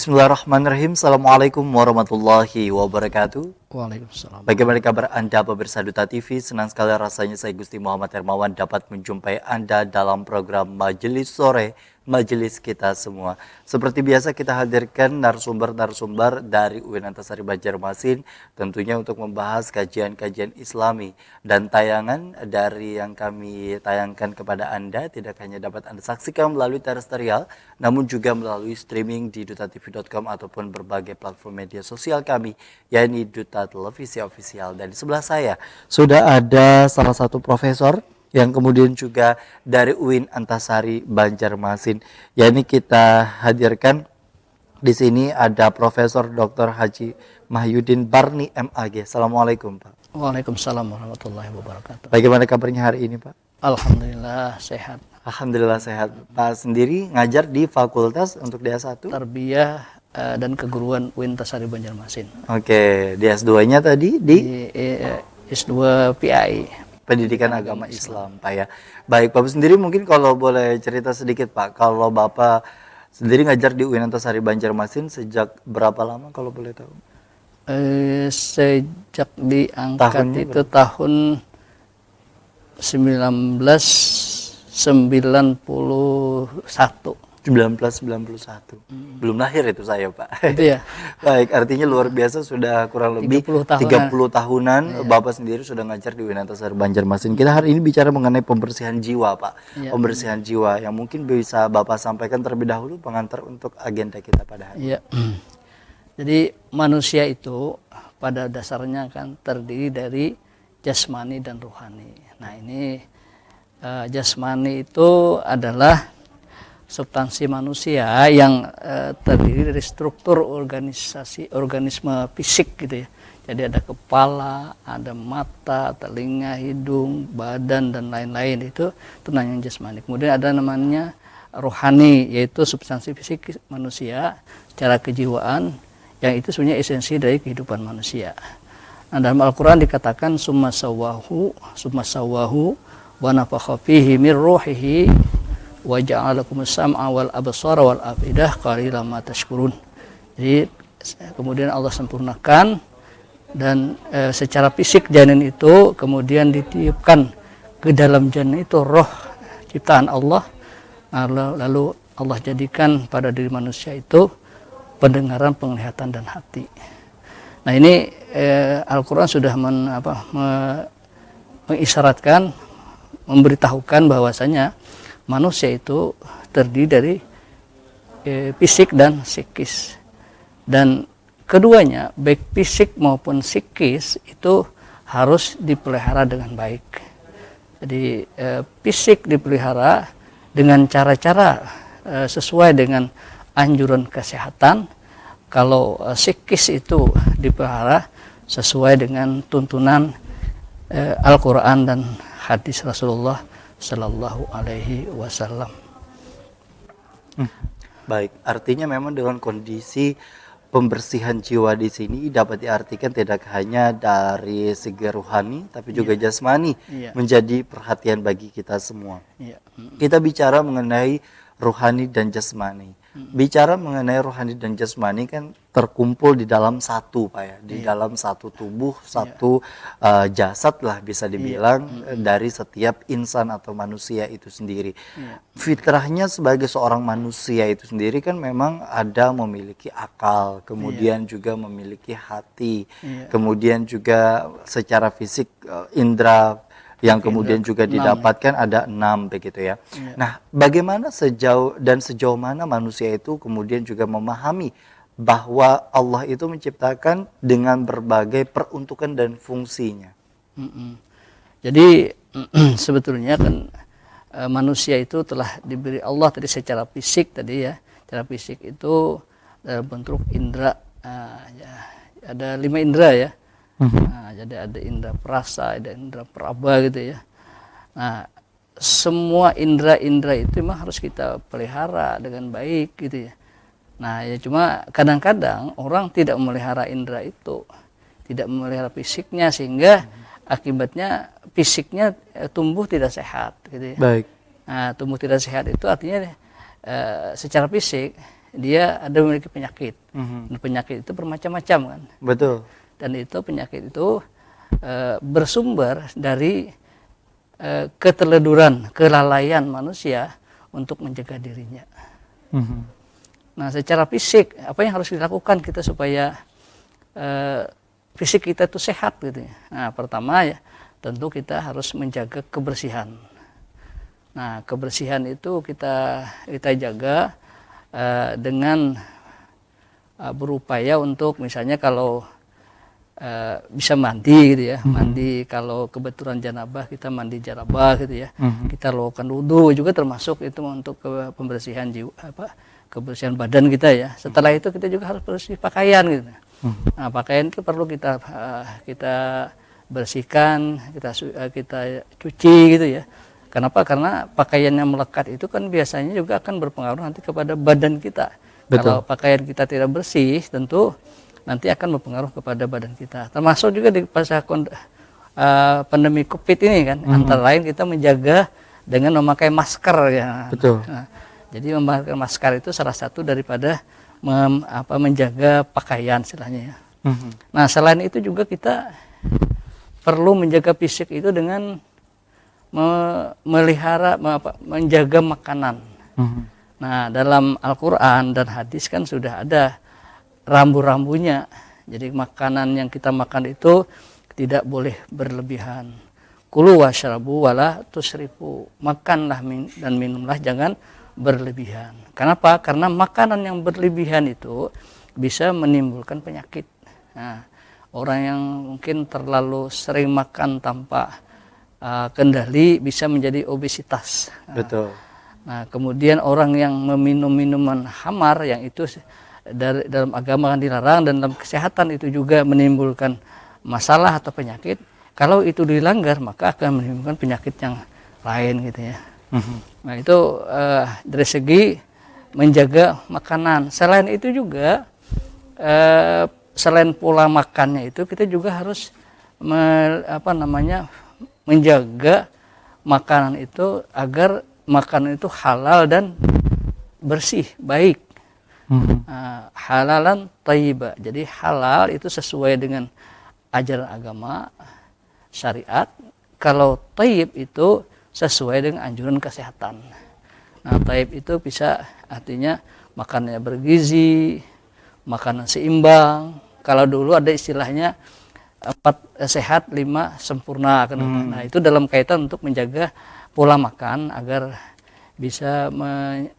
Bismillahirrahmanirrahim. Assalamualaikum warahmatullahi wabarakatuh. Waalaikumsalam. Bagaimana kabar Anda pemirsa Duta TV? Senang sekali rasanya saya Gusti Muhammad Hermawan dapat menjumpai Anda dalam program Majelis Sore, Majelis Kita Semua. Seperti biasa kita hadirkan narasumber-narasumber dari UIN Antasari Banjarmasin tentunya untuk membahas kajian-kajian Islami dan tayangan dari yang kami tayangkan kepada Anda tidak hanya dapat Anda saksikan melalui terestrial namun juga melalui streaming di dutatv.com ataupun berbagai platform media sosial kami yakni Duta Televisi Official. Dan di sebelah saya sudah ada salah satu profesor yang kemudian juga dari UIN Antasari Banjarmasin. Yakni kita hadirkan di sini ada Profesor Dr. Haji Mahyudin Barni MAG. Assalamualaikum Pak. Waalaikumsalam warahmatullahi wabarakatuh. Bagaimana kabarnya hari ini Pak? Alhamdulillah sehat. Alhamdulillah sehat. Pak sendiri ngajar di fakultas untuk D1? Tarbiyah dan keguruan UIN Antasari Banjarmasin. Oke, di S2-nya tadi di S2 PAI. Pendidikan Agama Islam, Pak ya. Baik, Bapak sendiri mungkin kalau boleh cerita sedikit, Pak. Kalau Bapak sendiri ngajar di UIN Antasari Banjarmasin sejak berapa lama kalau boleh tahu? Sejak diangkat Tahunnya itu tahun 1991. 1991. Belum lahir itu saya, Pak. Itu ya. Baik, artinya luar biasa sudah kurang lebih 30 tahunan ya. Bapak sendiri sudah ngajar di UIN Antasari Banjarmasin. Kita hari ini bicara mengenai pembersihan jiwa, Pak. Ya. Pembersihan jiwa yang mungkin bisa Bapak sampaikan terlebih dahulu pengantar untuk agenda kita pada hari ini. Ya. Jadi manusia itu pada dasarnya kan terdiri dari jasmani dan rohani. Nah, ini jasmani itu adalah substansi manusia yang terdiri dari struktur organisme fisik gitu ya. Jadi ada kepala, ada mata, telinga, hidung, badan dan lain-lain itu namanya jasmani. Kemudian ada namanya rohani yaitu substansi fisik manusia secara kejiwaan yang itu sebenarnya esensi dari kehidupan manusia. Nah, dalam Al-Qur'an dikatakan summa sawwahu wa nafakha fihi mir ruhihi wa ja'alakumus sam'a wal absara wal afidah qalilan ma tashkurun. Jadi kemudian Allah sempurnakan dan secara fisik janin itu kemudian ditiupkan ke dalam janin itu roh ciptaan Allah. Lalu Allah jadikan pada diri manusia itu pendengaran, penglihatan dan hati. Nah, ini Al-Qur'an sudah mengisyaratkan, memberitahukan bahwasanya manusia itu terdiri dari fisik dan psikis. Dan keduanya, baik fisik maupun psikis itu harus dipelihara dengan baik. Jadi fisik dipelihara dengan cara-cara sesuai dengan anjuran kesehatan. Kalau psikis itu dipelihara sesuai dengan tuntunan Al-Quran dan hadis Rasulullah Sallallahu Alaihi Wasallam. Baik, artinya memang dengan kondisi pembersihan jiwa di sini dapat diartikan tidak hanya dari segi rohani, tapi juga jasmani menjadi perhatian bagi kita semua. Kita bicara mengenai rohani dan jasmani. Bicara mengenai rohani dan jasmani kan terkumpul di dalam satu, Pak ya, di dalam satu tubuh, satu jasad lah bisa dibilang dari setiap insan atau manusia itu sendiri. Fitrahnya sebagai seorang manusia itu sendiri kan memang ada memiliki akal, kemudian juga memiliki hati, kemudian juga secara fisik indera yang kemudian juga didapatkan ada 6 begitu ya. Nah, bagaimana sejauh mana manusia itu kemudian juga memahami bahwa Allah itu menciptakan dengan berbagai peruntukan dan fungsinya. Jadi sebetulnya kan manusia itu telah diberi Allah tadi secara fisik tadi ya. Secara fisik itu dalam bentuk indera, ada 5 indera ya. Nah, jadi ada indera perasa, ada indera peraba gitu ya. Nah, semua indera-indera itu memang harus kita pelihara dengan baik gitu ya. Nah, ya cuma kadang-kadang orang tidak memelihara indera itu, tidak memelihara fisiknya sehingga akibatnya fisiknya tumbuh tidak sehat gitu ya. Baik. Nah, tumbuh tidak sehat itu artinya secara fisik dia ada memiliki penyakit. Dan penyakit itu bermacam-macam kan. Betul. Dan itu penyakit itu bersumber dari keteleduran, kelalaian manusia untuk menjaga dirinya. Nah, secara fisik apa yang harus dilakukan kita supaya fisik kita itu sehat gitu ya. Nah, pertama ya tentu kita harus menjaga kebersihan. Nah, kebersihan itu kita jaga dengan berupaya untuk misalnya kalau bisa mandi gitu ya, mandi kalau kebetulan janabah kita mandi janabah gitu ya, kita lakukan wudu juga termasuk itu untuk pembersihan jiwa kebersihan badan kita ya. Setelah itu kita juga harus bersih pakaian gitu. Nah, pakaian itu perlu kita bersihkan, kita cuci gitu ya. Kenapa? Karena pakaian yang melekat itu kan biasanya juga akan berpengaruh nanti kepada badan kita. Betul. Kalau pakaian kita tidak bersih tentu nanti akan berpengaruh kepada badan kita. Termasuk juga di masa pandemi COVID ini kan, antara lain kita menjaga dengan memakai masker ya. Betul. Nah, jadi memakai masker itu salah satu daripada menjaga pakaian istilahnya ya. Nah, selain itu juga kita perlu menjaga fisik itu dengan menjaga makanan. Nah, dalam Al-Quran dan hadis kan sudah ada rambu-rambunya. Jadi makanan yang kita makan itu tidak boleh berlebihan. Kulu washrabu wala tusrifu. Makanlah dan minumlah jangan berlebihan. Kenapa? Karena makanan yang berlebihan itu bisa menimbulkan penyakit. Nah, orang yang mungkin terlalu sering makan tanpa kendali bisa menjadi obesitas. Betul. Nah, kemudian orang yang meminum minuman khamar yang itu dalam agama kan dilarang dan dalam kesehatan itu juga menimbulkan masalah atau penyakit. Kalau itu dilanggar maka akan menimbulkan penyakit yang lain gitu ya. Nah, itu dari segi menjaga makanan. Selain itu juga selain pola makannya itu kita juga harus menjaga makanan itu agar makanan itu halal dan bersih, baik. Halalan thayyiba. Jadi halal itu sesuai dengan ajaran agama, syariat. Kalau thayyib itu sesuai dengan anjuran kesehatan. Nah, thayyib itu bisa artinya makanannya bergizi, makanan seimbang. Kalau dulu ada istilahnya 4 sehat 5 sempurna. Nah, itu dalam kaitan untuk menjaga pola makan agar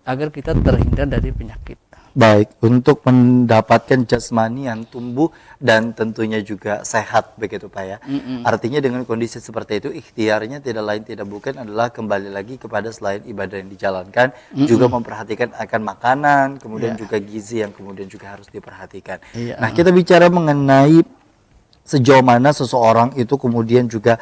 agar kita terhindar dari penyakit. Baik, untuk mendapatkan jasmani yang tumbuh dan tentunya juga sehat begitu Pak ya. Artinya dengan kondisi seperti itu ikhtiarnya tidak lain tidak bukan adalah kembali lagi kepada selain ibadah yang dijalankan juga memperhatikan akan makanan, kemudian juga gizi yang kemudian juga harus diperhatikan. Nah, kita bicara mengenai sejauh mana seseorang itu kemudian juga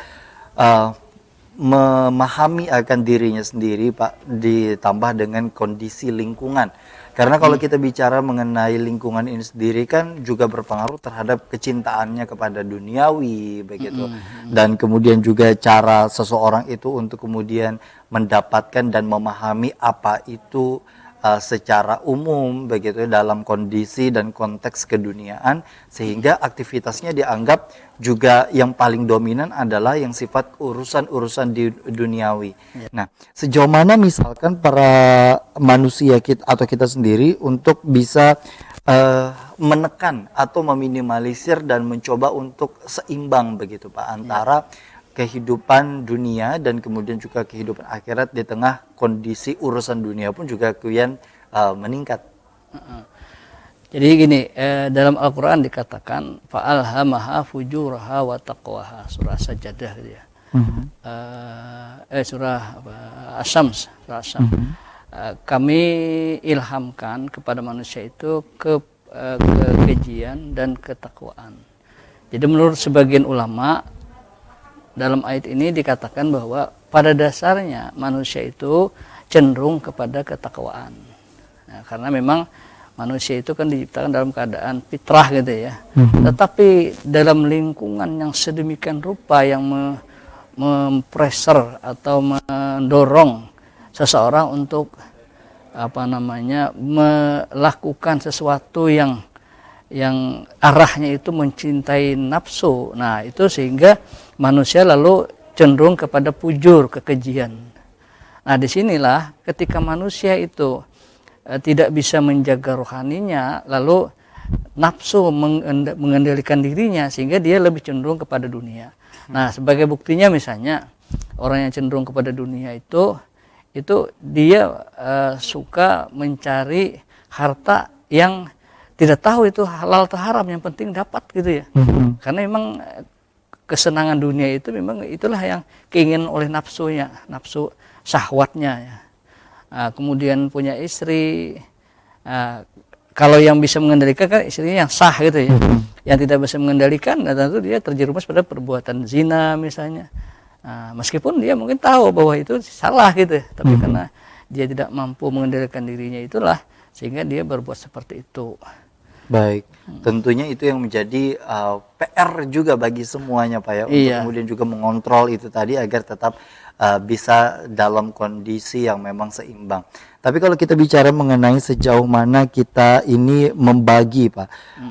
memahami akan dirinya sendiri Pak, ditambah dengan kondisi lingkungan. Karena kalau kita bicara mengenai lingkungan ini sendiri kan juga berpengaruh terhadap kecintaannya kepada duniawi begitu. Dan kemudian juga cara seseorang itu untuk kemudian mendapatkan dan memahami apa itu secara umum begitu dalam kondisi dan konteks keduniaan, sehingga aktivitasnya dianggap juga yang paling dominan adalah yang sifat urusan-urusan di duniawi. Nah, sejauh mana misalkan para manusia kita atau kita sendiri untuk bisa menekan atau meminimalisir dan mencoba untuk seimbang begitu Pak antara kehidupan dunia dan kemudian juga kehidupan akhirat di tengah kondisi urusan dunia pun juga kian meningkat. Jadi gini, dalam Al-Quran dikatakan fa'alhamaha fujuraha wa taqwaha, surah Sajadah gitu ya. Surah Asy-Syams, surah Asy-Syams. Kami ilhamkan kepada manusia itu kekejian dan ketakwaan. Jadi menurut sebagian ulama dalam ayat ini dikatakan bahwa pada dasarnya manusia itu cenderung kepada ketakwaan. Nah, karena memang manusia itu kan diciptakan dalam keadaan fitrah gitu ya. Tetapi dalam lingkungan yang sedemikian rupa yang mempressure atau mendorong seseorang untuk melakukan sesuatu yang arahnya itu mencintai nafsu. Nah, itu sehingga manusia lalu cenderung kepada fujur, kekejian. Nah, disinilah ketika manusia itu tidak bisa menjaga rohaninya, lalu nafsu mengendalikan dirinya sehingga dia lebih cenderung kepada dunia. Nah, sebagai buktinya misalnya orang yang cenderung kepada dunia itu dia suka mencari harta yang tidak tahu itu halal atau haram, yang penting dapat gitu ya. Karena memang kesenangan dunia itu memang itulah yang keinginan oleh nafsunya, nafsu syahwatnya ya. Kemudian punya istri, kalau yang bisa mengendalikan kan istrinya yang sah gitu ya. Yang tidak bisa mengendalikan, tentu dia terjerumus pada perbuatan zina misalnya. Meskipun dia mungkin tahu bahwa itu salah gitu ya, tapi karena dia tidak mampu mengendalikan dirinya itulah sehingga dia berbuat seperti itu. Baik, tentunya itu yang menjadi PR juga bagi semuanya Pak ya, untuk kemudian juga mengontrol itu tadi agar tetap bisa dalam kondisi yang memang seimbang. Tapi kalau kita bicara mengenai sejauh mana kita ini membagi Pak,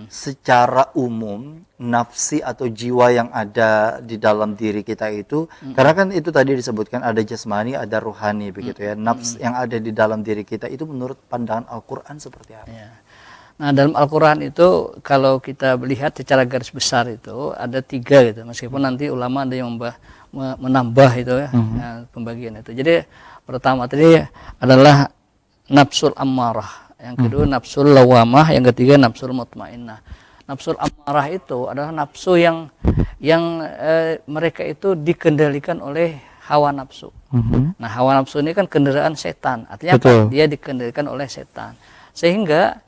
secara umum nafsi atau jiwa yang ada di dalam diri kita itu, karena kan itu tadi disebutkan ada jasmani, ada ruhani begitu ya. Nafs yang ada di dalam diri kita itu menurut pandangan Al-Quran seperti apa? Ya. Nah, dalam Al-Quran itu kalau kita melihat secara garis besar itu ada 3 gitu, meskipun nanti ulama ada yang menambah itu ya, pembagian itu. Jadi pertama tadi adalah nafsul ammarah, yang kedua nafsul lawamah, yang ketiga nafsul mutmainnah. Nafsul ammarah itu adalah nafsu yang mereka itu dikendalikan oleh hawa nafsu. Nah, hawa nafsu ini kan kendaraan setan, artinya apa? Dia dikendalikan oleh setan, sehingga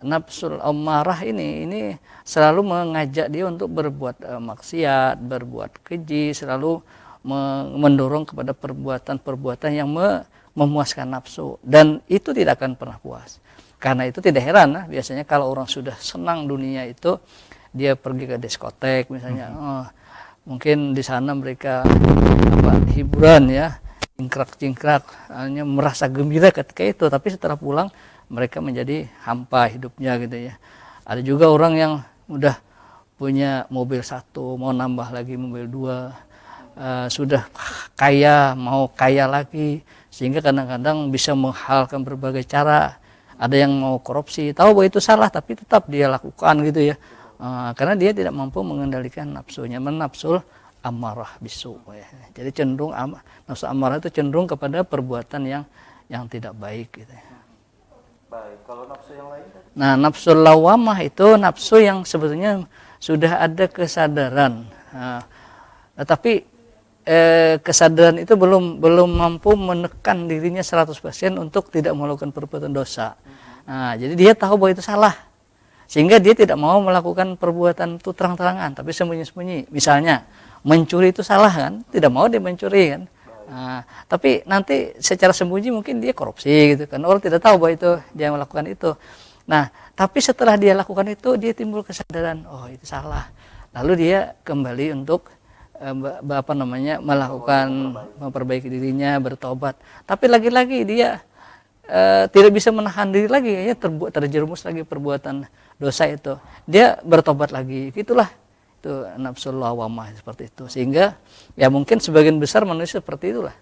nafsul ammarah ini selalu mengajak dia untuk berbuat maksiat, berbuat keji, selalu mendorong kepada perbuatan-perbuatan yang memuaskan nafsu, dan itu tidak akan pernah puas. Karena itu tidak heran biasanya kalau orang sudah senang dunia itu dia pergi ke diskotek misalnya, mungkin di sana mereka hiburan ya, cingkrak-cingkrak, hanya merasa gembira ketika itu, tapi setelah pulang mereka menjadi hampa hidupnya gitu ya. Ada juga orang yang udah punya mobil 1 mau nambah lagi mobil 2, sudah kaya mau kaya lagi, sehingga kadang-kadang bisa menghalalkan berbagai cara. Ada yang mau korupsi, tahu bahwa itu salah tapi tetap dia lakukan gitu ya, karena dia tidak mampu mengendalikan nafsunya, nafsul amarah bisu ya. Jadi cenderung nafsu amarah itu cenderung kepada perbuatan yang tidak baik gitu ya. Baik, kalau nafsu yang lain? Nah, nafsul lawamah itu nafsu yang sebetulnya sudah ada kesadaran, tapi kesadaran itu belum mampu menekan dirinya 100% untuk tidak melakukan perbuatan dosa. Nah, jadi dia tahu bahwa itu salah, sehingga dia tidak mau melakukan perbuatan itu terang-terangan, tapi sembunyi-sembunyi. Misalnya mencuri itu salah kan, tidak mau dia mencuri kan. Nah, tapi nanti secara sembunyi mungkin dia korupsi gitu kan, orang tidak tahu bahwa itu dia melakukan itu. Nah, tapi setelah dia lakukan itu dia timbul kesadaran, oh itu salah, lalu dia kembali untuk melakukan memperbaiki dirinya, bertobat. Tapi lagi-lagi dia tidak bisa menahan diri lagi, ya terjerumus lagi perbuatan dosa itu, dia bertobat lagi, gitulah. Itu nafsul lawamah seperti itu, sehingga ya mungkin sebagian besar manusia seperti itulah.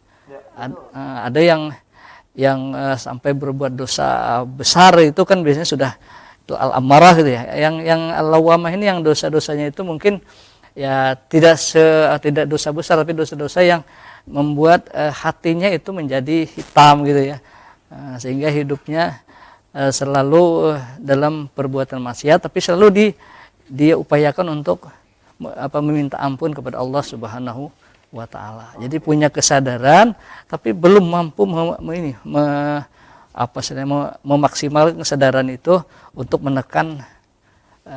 Ada yang sampai berbuat dosa besar itu kan biasanya sudah itu al-amarah gitu ya. Yang al-lawamah ini yang dosa-dosanya itu mungkin ya tidak dosa besar, tapi dosa-dosa yang membuat hatinya itu menjadi hitam gitu ya, sehingga hidupnya selalu dalam perbuatan maksiat, tapi selalu dia upayakan untuk meminta ampun kepada Allah Subhanahu wa Ta'ala. Jadi punya kesadaran tapi belum mampu memaksimalkan kesadaran itu untuk menekan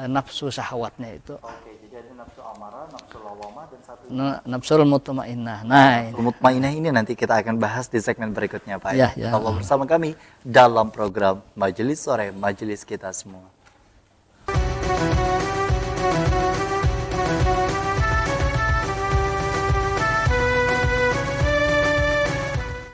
nafsu syahwatnya itu. Oke, jadi ada nafsu amarah, nafsu lawamah, dan satu nafsul mutmainnah. Nah, nafsul mutmainnah ini nanti kita akan bahas di segmen berikutnya Pak. Ya. Allah bersama kami dalam program Majelis Sore, Majelis Kita Semua.